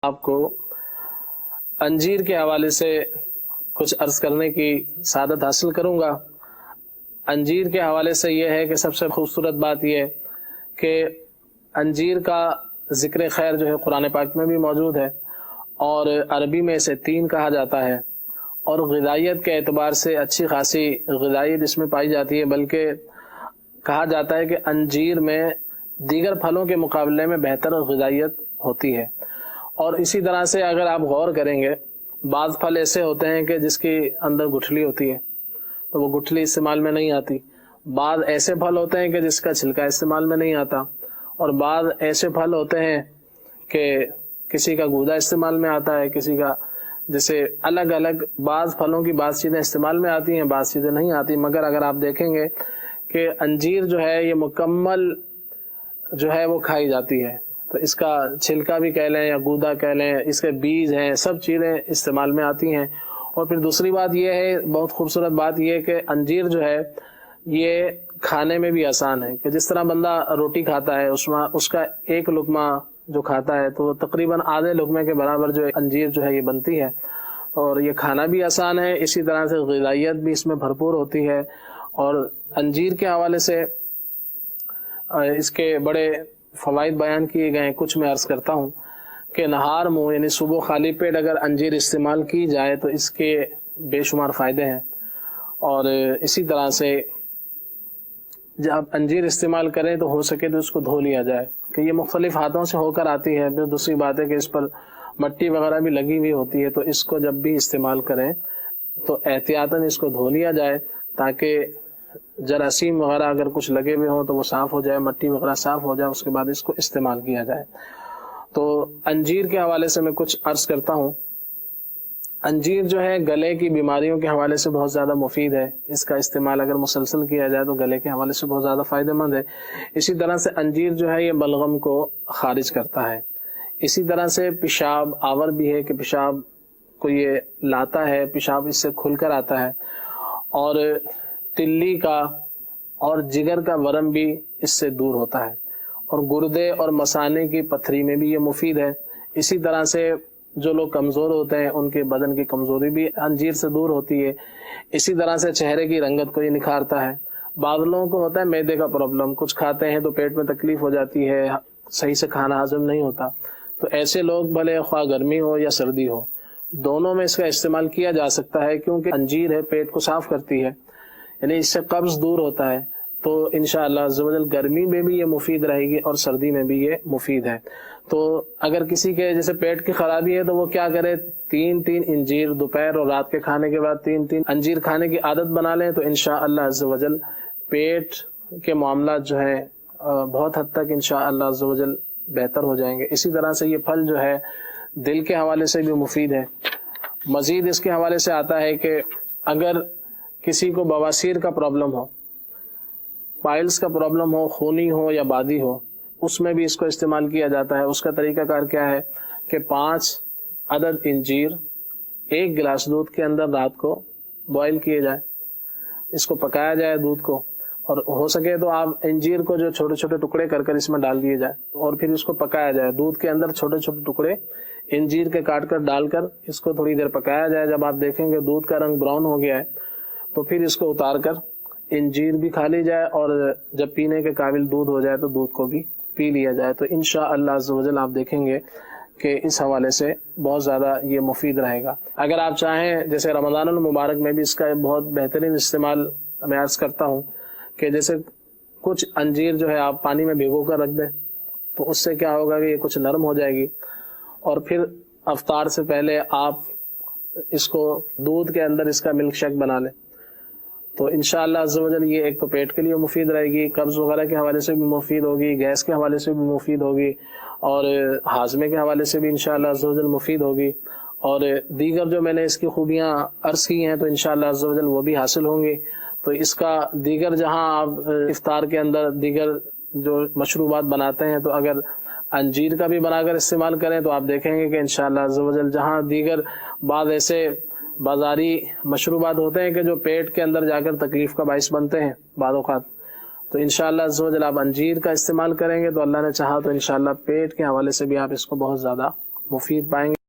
آپ کو انجیر کے حوالے سے کچھ عرض کرنے کی سعادت حاصل کروں گا۔ انجیر کے حوالے سے یہ ہے کہ سب سے خوبصورت بات یہ ہے کہ انجیر کا ذکر خیر جو ہے قرآن پاک میں بھی موجود ہے، اور عربی میں اسے تین کہا جاتا ہے، اور غذائیت کے اعتبار سے اچھی خاصی غذائیت اس میں پائی جاتی ہے، بلکہ کہا جاتا ہے کہ انجیر میں دیگر پھلوں کے مقابلے میں بہتر غذائیت ہوتی ہے۔ اور اسی طرح سے اگر آپ غور کریں گے، بعض پھل ایسے ہوتے ہیں کہ جس کی اندر گٹھلی ہوتی ہے تو وہ گٹھلی استعمال میں نہیں آتی، بعض ایسے پھل ہوتے ہیں کہ جس کا چھلکا استعمال میں نہیں آتا، اور بعض ایسے پھل ہوتے ہیں کہ کسی کا گودا استعمال میں آتا ہے، کسی کا، جیسے الگ الگ بعض پھلوں کی بعض چیزیں استعمال میں آتی ہیں، بعض چیزیں نہیں آتی۔ مگر اگر آپ دیکھیں گے کہ انجیر جو ہے یہ مکمل جو ہے وہ کھائی جاتی ہے، تو اس کا چھلکا بھی کہہ لیں یا گودا کہہ لیں، اس کے بیج ہیں، سب چیزیں استعمال میں آتی ہیں۔ اور پھر دوسری بات یہ ہے، بہت خوبصورت بات یہ ہے کہ انجیر جو ہے یہ کھانے میں بھی آسان ہے، کہ جس طرح بندہ روٹی کھاتا ہے اس کا ایک لقمہ جو کھاتا ہے تو تقریباً آدھے لقمے کے برابر جو انجیر جو ہے یہ بنتی ہے، اور یہ کھانا بھی آسان ہے، اسی طرح سے غذائیت بھی اس میں بھرپور ہوتی ہے۔ اور انجیر کے حوالے سے اس کے بڑے فوائد بیان کیے گئے ہیں، کچھ میں عرض کرتا ہوں کہ نہار منہ یعنی صبح خالی پیٹ اگر انجیر استعمال کی جائے تو اس کے بے شمار فائدے ہیں۔ اور اسی طرح سے جب انجیر استعمال کریں تو ہو سکے تو اس کو دھو لیا جائے، کہ یہ مختلف ہاتھوں سے ہو کر آتی ہے، پھر دوسری بات ہے کہ اس پر مٹی وغیرہ بھی لگی ہوئی ہوتی ہے، تو اس کو جب بھی استعمال کریں تو احتیاطاً اس کو دھو لیا جائے تاکہ جراثیم وغیرہ اگر کچھ لگے ہوئے ہوں تو وہ صاف ہو جائے، مٹی وغیرہ صاف ہو جائے، اس کے بعد اس کو استعمال کیا جائے۔ تو انجیر کے حوالے سے میں کچھ عرض کرتا ہوں۔ انجیر جو ہے گلے کی بیماریوں کے حوالے سے بہت زیادہ مفید ہے، اس کا استعمال اگر مسلسل کیا جائے تو گلے کے حوالے سے بہت زیادہ فائدہ مند ہے۔ اسی طرح سے انجیر جو ہے یہ بلغم کو خارج کرتا ہے۔ اسی طرح سے پیشاب آور بھی ہے، کہ پیشاب کو یہ لاتا ہے، پیشاب اس سے کھل کر آتا ہے، اور تلی کا اور جگر کا ورم بھی اس سے دور ہوتا ہے، اور گردے اور مثانے کی پتھری میں بھی یہ مفید ہے۔ اسی طرح سے جو لوگ کمزور ہوتے ہیں ان کے بدن کی کمزوری بھی انجیر سے دور ہوتی ہے۔ اسی طرح سے چہرے کی رنگت کو یہ نکھارتا ہے۔ بعض لوگوں کو ہوتا ہے معدے کا پرابلم، کچھ کھاتے ہیں تو پیٹ میں تکلیف ہو جاتی ہے، صحیح سے کھانا ہضم نہیں ہوتا، تو ایسے لوگ بھلے خواہ گرمی ہو یا سردی ہو دونوں میں اس کا استعمال کیا جا سکتا ہے، کیونکہ انجیر ہے پیٹ کو صاف کرتی ہے، یعنی اس سے قبض دور ہوتا ہے، تو انشاءاللہ عز و جل گرمی میں بھی یہ مفید رہے گی اور سردی میں بھی یہ مفید ہے۔ تو اگر کسی کے جیسے پیٹ کی خرابی ہے تو وہ کیا کرے، 3 انجیر دوپہر اور رات کے کھانے کے بعد 3 انجیر کھانے کی عادت بنا لیں، تو انشاءاللہ عز و جل پیٹ کے معاملات جو ہے بہت حد تک انشاءاللہ عز و جل بہتر ہو جائیں گے۔ اسی طرح سے یہ پھل جو ہے دل کے حوالے سے بھی مفید ہے۔ مزید اس کے حوالے سے آتا ہے کہ اگر کسی کو بواسیر کا پرابلم ہو، پائلز کا پرابلم ہو، خونی ہو یا بادی ہو، اس میں بھی اس کو استعمال کیا جاتا ہے۔ اس کا طریقہ کار کیا ہے کہ 5 عدد انجیر 1 گلاس دودھ کے اندر رات کو بوائل کیے جائیں، اس کو پکایا جائے دودھ کو، اور ہو سکے تو آپ انجیر کو جو چھوٹے چھوٹے ٹکڑے کر کر اس میں ڈال دیے جائے، اور پھر اس کو پکایا جائے دودھ کے اندر، چھوٹے چھوٹے ٹکڑے انجیر کے کاٹ کر ڈال کر اس کو تھوڑی دیر پکایا جائے۔ جب آپ دیکھیں گے دودھ کا رنگ براؤن ہو گیا ہے تو پھر اس کو اتار کر انجیر بھی کھا لی جائے، اور جب پینے کے قابل دودھ ہو جائے تو دودھ کو بھی پی لیا جائے، تو انشاءاللہ عز و جل آپ دیکھیں گے کہ اس حوالے سے بہت زیادہ یہ مفید رہے گا۔ اگر آپ چاہیں جیسے رمضان المبارک میں بھی اس کا بہت بہترین استعمال میں عرض کرتا ہوں کہ جیسے کچھ انجیر جو ہے آپ پانی میں بھگو کر رکھ دیں تو اس سے کیا ہوگا کہ یہ کچھ نرم ہو جائے گی، اور پھر افطار سے پہلے آپ اس کو دودھ کے اندر اس کا ملک شیک بنا لیں، تو انشاءاللہ عز و جل یہ ایک تو پیٹ کے لیے مفید رہے گی، قبض وغیرہ کے حوالے سے بھی مفید ہوگی، گیس کے حوالے سے بھی مفید ہوگی، اور ہاضمے کے حوالے سے بھی انشاءاللہ عز و جل مفید ہوگی، اور دیگر جو میں نے اس کی خوبیاں عرض کی ہیں تو انشاءاللہ عز و جل وہ بھی حاصل ہوں گی۔ تو اس کا دیگر جہاں آپ افطار کے اندر دیگر جو مشروبات بناتے ہیں تو اگر انجیر کا بھی بنا کر استعمال کریں تو آپ دیکھیں گے کہ انشاءاللہ عز و جل جہاں دیگر بعض ایسے بازاری مشروبات ہوتے ہیں کہ جو پیٹ کے اندر جا کر تکلیف کا باعث بنتے ہیں بعض اوقات، تو انشاءاللہ عز و جل آپ انجیر کا استعمال کریں گے تو اللہ نے چاہا تو انشاءاللہ پیٹ کے حوالے سے بھی آپ اس کو بہت زیادہ مفید پائیں گے.